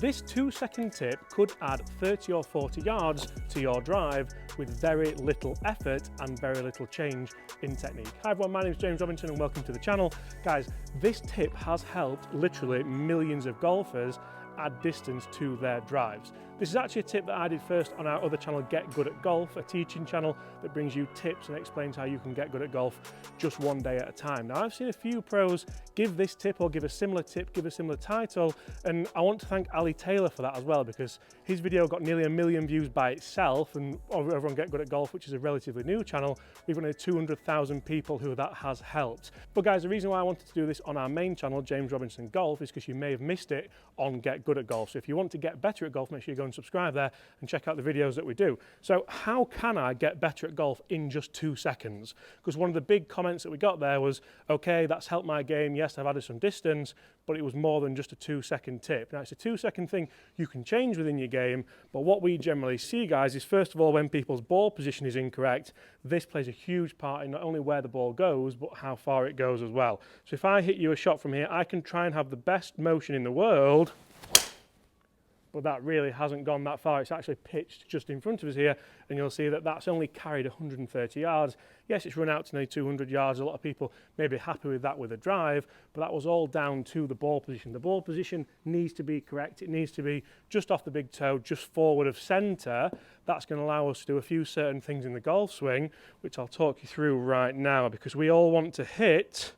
This 2-second tip could add 30 or 40 yards to your drive with very little effort and very little change in technique. Hi everyone, my name is James Robinson and welcome to the channel. Guys, this tip has helped literally millions of golfers add distance to their drives. This is actually a tip that I did first on our other channel, Get Good at Golf, a teaching channel that brings you tips and explains how you can get good at golf just one day at a time. Now, I've seen a few pros give this tip or give a similar tip, give a similar title, and I want to thank Ali Taylor for that as well, because his video got nearly 1 million views by itself, and over on Get Good at Golf, which is a relatively new channel, we've got nearly 200,000 people who that has helped. But guys, the reason why I wanted to do this on our main channel, James Robinson Golf, is because you may have missed it on Get Good at Golf. So if you want to get better at golf, make sure you go and subscribe there and check out the videos that we do. So how can I get better at golf in just 2 seconds? Because one of the big comments that we got there was, okay, that's helped my game. Yes, I've added some distance, but it was more than just a 2-second tip. Now, it's a 2-second thing you can change within your game, but what we generally see, guys, is first of all, when people's ball position is incorrect, this plays a huge part in not only where the ball goes, but how far it goes as well. So if I hit you a shot from here, I can try and have the best motion in the world, but that really hasn't gone that far. It's actually pitched just in front of us here, and you'll see that that's only carried 130 yards. Yes, it's run out to nearly 200 yards. A lot of people may be happy with that with a drive, but that was all down to the ball position. The ball position needs to be correct. It needs to be just off the big toe, just forward of centre. That's going to allow us to do a few certain things in the golf swing, which I'll talk you through right now, because we all want to hit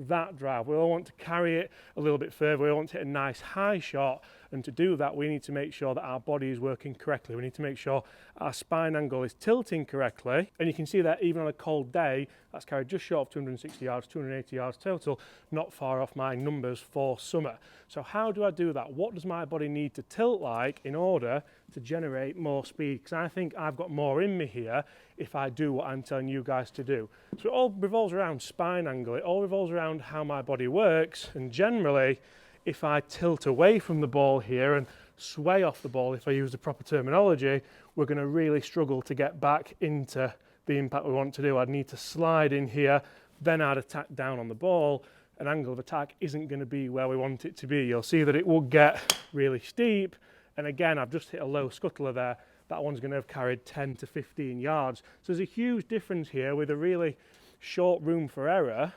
that drive. We all want to carry it a little bit further. We all want to hit a nice high shot, and to do that we need to make sure that our body is working correctly. We need to make sure our spine angle is tilting correctly, and you can see that even on a cold day that's carried just short of 260 yards, 280 yards total, not far off my numbers for summer. So how do I do that? What does my body need to tilt like in order to generate more speed? Because I think I've got more in me here if I do what I'm telling you guys to do. So it all revolves around spine angle. It all revolves around how my body works, and generally if I tilt away from the ball here and sway off the ball, if I use the proper terminology, we're going to really struggle to get back into the impact we want to do. I'd need to slide in here, then I'd attack down on the ball. An angle of attack isn't going to be where we want it to be. You'll see that it will get really steep, and again, I've just hit a low scuttler there. That one's going to have carried 10 to 15 yards. So there's a huge difference here with a really short room for error,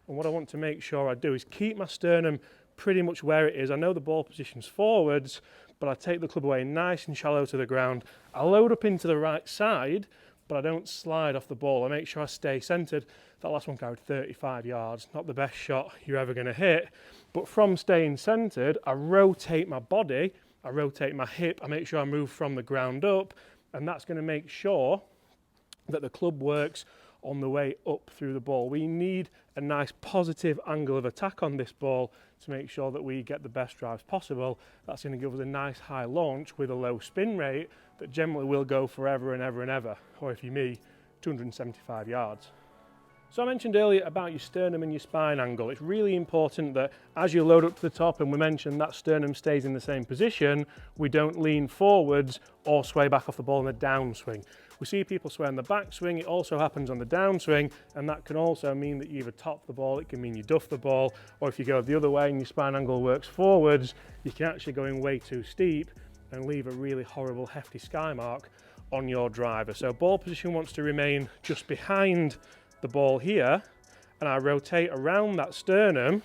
and what I want to make sure I do is keep my sternum pretty much where it is. I know the ball position's forwards, but I take the club away nice and shallow to the ground. I load up into the right side, but I don't slide off the ball. I make sure I stay centered. That last one carried 35 yards, not the best shot you're ever going to hit, but from staying centered, I rotate my body, I rotate my hip, I make sure I move from the ground up, and that's going to make sure that the club works on the way up through the ball. We need a nice positive angle of attack on this ball to make sure that we get the best drives possible. That's going to give us a nice high launch with a low spin rate that generally will go forever and ever and ever, or if you're me, 275 yards. So I mentioned earlier about your sternum and your spine angle. It's really important that as you load up to the top, and we mentioned that sternum stays in the same position, we don't lean forwards or sway back off the ball in the downswing. We see people sway on the backswing, it also happens on the downswing, and that can also mean that you either top the ball, it can mean you duff the ball, or if you go the other way and your spine angle works forwards, you can actually go in way too steep and leave a really horrible hefty sky mark on your driver. So ball position wants to remain just behind the ball here, and I rotate around that sternum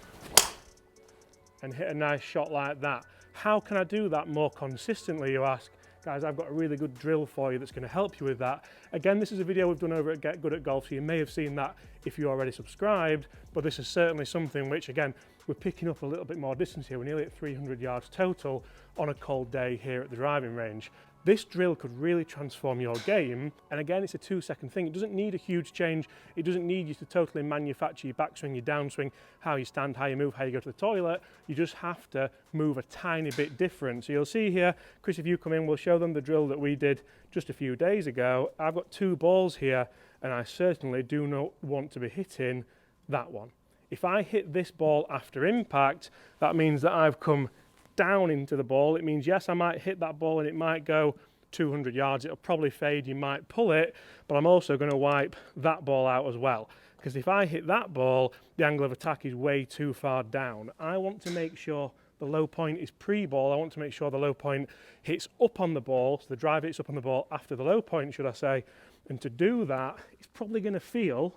and hit a nice shot like that. How can I do that more consistently, you ask? Guys, I've got a really good drill for you that's going to help you with that. Again, this is a video we've done over at Get Good at Golf, so you may have seen that if you're already subscribed, but this is certainly something which, again, we're picking up a little bit more distance here. We're nearly at 300 yards total on a cold day here at the driving range. This drill could really transform your game, and again, it's a 2-second thing. It doesn't need a huge change. It doesn't need you to totally manufacture your backswing, your downswing, how you stand, how you move, how you go to the toilet. You just have to move a tiny bit different. So you'll see here, Chris, if you come in, we'll show them the drill that we did just a few days ago. I've got 2 balls here, and I certainly do not want to be hitting that one. If I hit this ball after impact, that means that I've come down into the ball. It means, yes, I might hit that ball and it might go 200 yards. It'll probably fade, you might pull it, but I'm also going to wipe that ball out as well. Because if I hit that ball, the angle of attack is way too far down. I want to make sure the low point is pre-ball. I want to make sure the low point hits up on the ball, so the driver hits up on the ball after the low point, should I say. And to do that, it's probably going to feel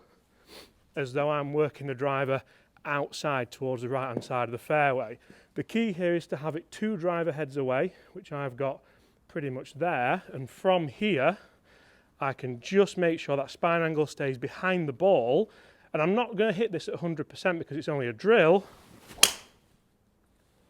as though I'm working the driver outside towards the right-hand side of the fairway. The key here is to have it 2 driver heads away, which I've got pretty much there. And from here, I can just make sure that spine angle stays behind the ball. And I'm not going to hit this at 100% because it's only a drill.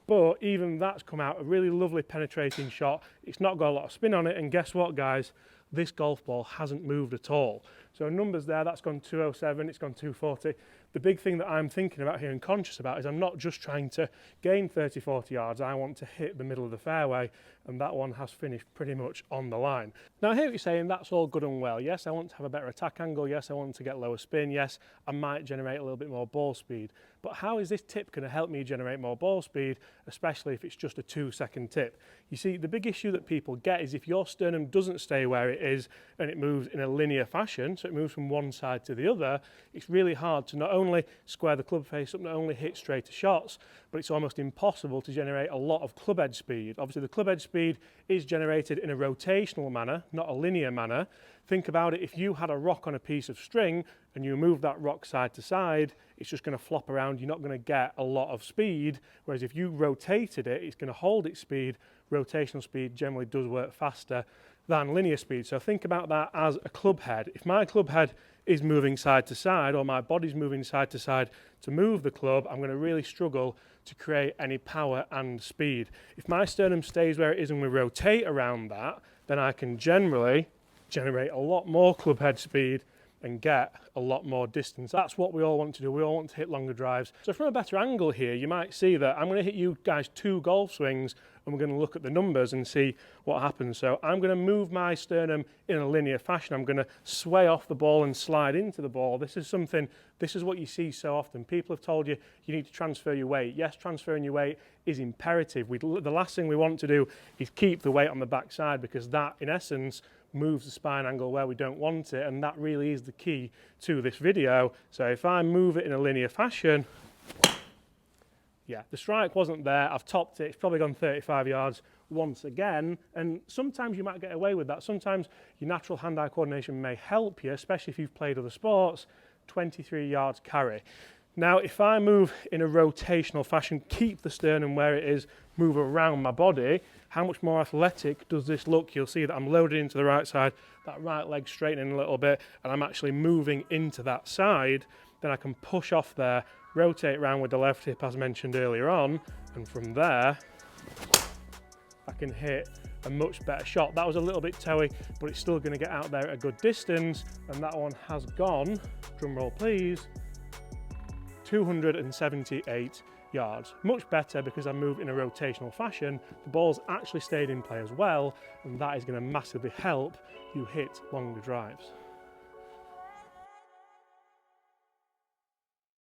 But even that's come out a really lovely penetrating shot. It's not got a lot of spin on it. And guess what, guys? This golf ball hasn't moved at all. So numbers there, that's gone 207, it's gone 240. The big thing that I'm thinking about here and conscious about is I'm not just trying to gain 30, 40 yards. I want to hit the middle of the fairway, and that one has finished pretty much on the line. Now I hear what you're saying, that's all good and well. Yes, I want to have a better attack angle. Yes, I want to get lower spin. Yes, I might generate a little bit more ball speed. But how is this tip going to help me generate more ball speed, especially if it's just a 2-second tip? You see, the big issue that people get is if your sternum doesn't stay where it is and it moves in a linear fashion, so it moves from one side to the other, it's really hard to not only square the club face up, not only hit straighter shots, but it's almost impossible to generate a lot of club head speed. Obviously, the club head speed is generated in a rotational manner, not a linear manner. Think about it, if you had a rock on a piece of string and you move that rock side to side, it's just going to flop around, you're not going to get a lot of speed, whereas if you rotated it, it's going to hold its speed. Rotational speed generally does work faster than linear speed. So think about that as a club head. If my club head is moving side to side, or my body's moving side to side to move the club, I'm going to really struggle to create any power and speed. If my sternum stays where it is and we rotate around that, then I can generally generate a lot more club head speed and get a lot more distance. That's what we all want to do. We all want to hit longer drives. So from a better angle here, you might see that I'm going to hit you guys 2 golf swings and we're going to look at the numbers and see what happens. So I'm going to move my sternum in a linear fashion. I'm going to sway off the ball and slide into the ball. This is what you see so often. People have told you you need to transfer your weight. Yes, transferring your weight is imperative. The last thing we want to do is keep the weight on the backside, because that, in essence, moves the spine angle where we don't want it, and that really is the key to this video. So if I move it in a linear fashion, yeah, the strike wasn't there, I've topped it, it's probably gone 35 yards once again, and sometimes you might get away with that. Sometimes your natural hand-eye coordination may help you, especially if you've played other sports. 23 yards carry. Now, if I move in a rotational fashion, keep the sternum where it is, move around my body, how much more athletic does this look? You'll see that I'm loaded into the right side, that right leg straightening a little bit, and I'm actually moving into that side. Then I can push off there, rotate around with the left hip as mentioned earlier on, and from there, I can hit a much better shot. That was a little bit toey, but it's still going to get out there at a good distance, and that one has gone, drum roll please, 278 yards. Much better because I moved in a rotational fashion. The ball's actually stayed in play as well, and that is going to massively help you hit longer drives.